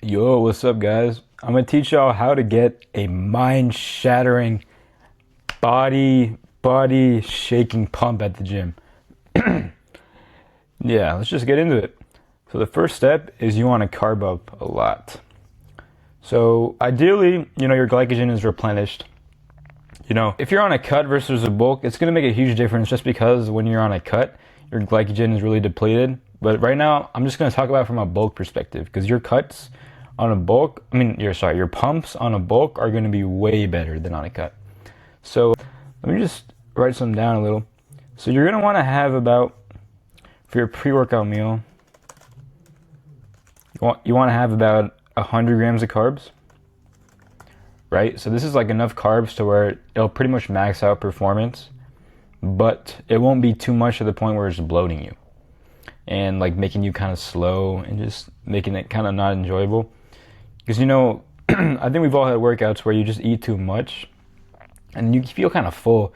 Yo, what's up, guys? I'm gonna teach y'all how to get a mind-shattering, body shaking pump at the gym. Yeah, let's just get into it. So the first step is you want to carb up a lot. So ideally, your glycogen is replenished. If you're on a cut versus a bulk, it's gonna make a huge difference just because when you're on a cut, your glycogen is really depleted. But right now, I'm just gonna talk about it from a bulk perspective because your cuts on a bulk, your pumps on a bulk are gonna be way better than on a cut. So let me just write some down a little. So you're gonna wanna have about, for your pre-workout meal, you wanna have about 100 grams of carbs, right? So this is like enough carbs to where it'll pretty much max out performance, but it won't be too much to the point where it's bloating you and like making you kind of slow and just making it kind of not enjoyable. Because I think we've all had workouts where you just eat too much and you feel kind of full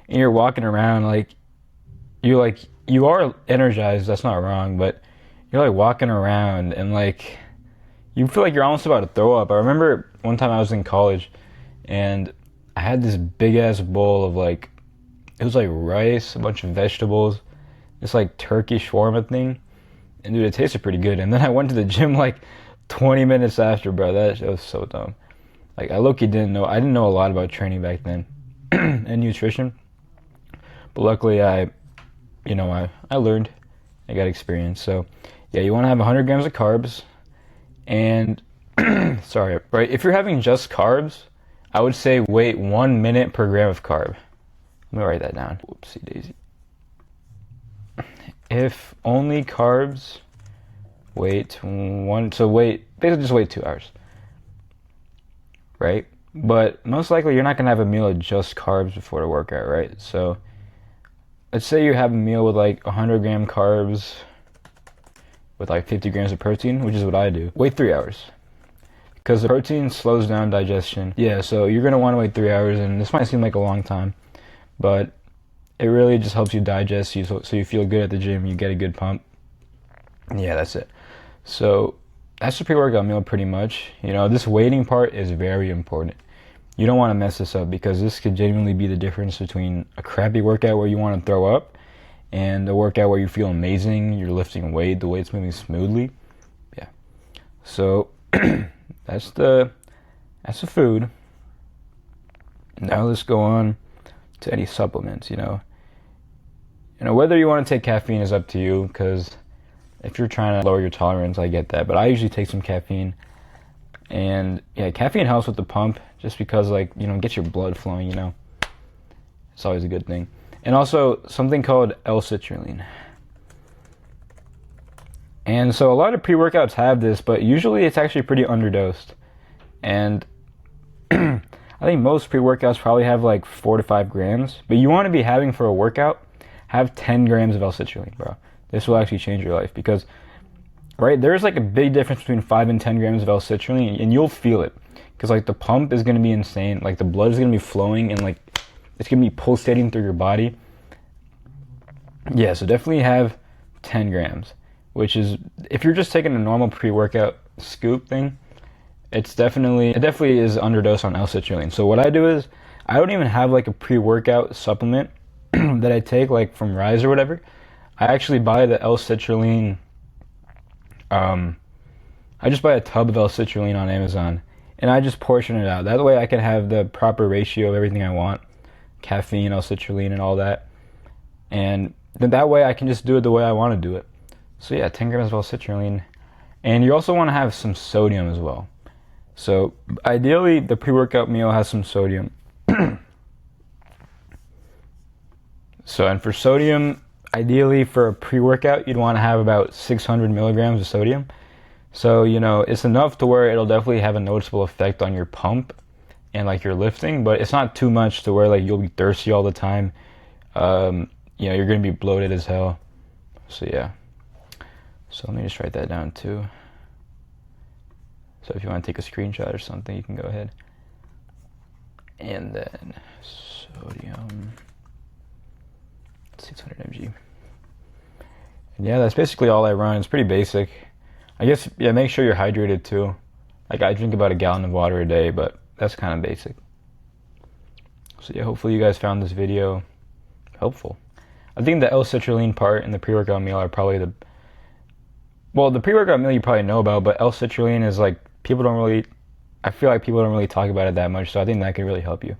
and you're walking around you are energized, that's not wrong, but you're like walking around and like you feel like you're almost about to throw up. I remember one time I was in college and I had this big ass bowl of it was like rice, a bunch of vegetables, this like turkey shawarma thing, and dude, it tasted pretty good. And then I went to the gym like 20 minutes after, bro. That was so dumb. Like I low-key didn't know a lot about training back then and nutrition, but luckily I learned, I got experience. So yeah, you want to have 100 grams of carbs, and sorry, right? If you're having just carbs, I would say wait 1 minute per gram of carb. Let me write that down. Whoopsie daisy. If only carbs, basically just wait 2 hours, right? But most likely you're not gonna have a meal of just carbs before the workout, right? So let's say you have a meal with like 100-gram carbs with like 50 grams of protein, which is what I do. Wait 3 hours. Because the protein slows down digestion. Yeah, so you're gonna wanna wait 3 hours, and this might seem like a long time, but it really just helps you digest, so you feel good at the gym, you get a good pump. Yeah, that's it. So that's the pre-workout meal pretty much. This waiting part is very important. You don't want to mess this up because this could genuinely be the difference between a crappy workout where you want to throw up and a workout where you feel amazing, you're lifting weight, the weight's moving smoothly. Yeah. So that's the food. Now let's go on to any supplements. Whether you want to take caffeine is up to you, because if you're trying to lower your tolerance, I get that. But I usually take some caffeine. And yeah, caffeine helps with the pump just because gets your blood flowing, It's always a good thing. And also something called L-citrulline. And so a lot of pre-workouts have this, but usually it's actually pretty underdosed. And I think most pre-workouts probably have like 4 to 5 grams. But you want to be having for a workout, have 10 grams of L-citrulline, bro. This will actually change your life because, right, there's like a big difference between 5 and 10 grams of L-citrulline, and you'll feel it because like the pump is going to be insane. Like the blood is going to be flowing and like it's going to be pulsating through your body. Yeah, so definitely have 10 grams, which is, if you're just taking a normal pre-workout scoop thing, it definitely is underdosed on L-citrulline. So what I do is I don't even have like a pre-workout supplement that I take like from Rise or whatever. I actually buy the L-citrulline. I just buy a tub of L-citrulline on Amazon, and I just portion it out. That way I can have the proper ratio of everything I want, caffeine, L-citrulline, and all that. And then that way I can just do it the way I want to do it. So yeah, 10 grams of L-citrulline. And you also want to have some sodium as well. So ideally the pre-workout meal has some sodium. And for sodium, ideally for a pre-workout, you'd want to have about 600 milligrams of sodium. So, it's enough to where it'll definitely have a noticeable effect on your pump and like your lifting, but it's not too much to where like you'll be thirsty all the time. You're going to be bloated as hell. So yeah. So let me just write that down too. So if you want to take a screenshot or something, you can go ahead. And then sodium, 600 mg. And yeah, that's basically all I run. It's pretty basic. I guess, yeah, make sure you're hydrated too. Like I drink about a gallon of water a day, but that's kind of basic. So yeah, hopefully you guys found this video helpful. I think the L-citrulline part and the pre-workout meal are probably the pre-workout meal you probably know about, but L-citrulline is like, I feel like people don't really talk about it that much, so I think that could really help you.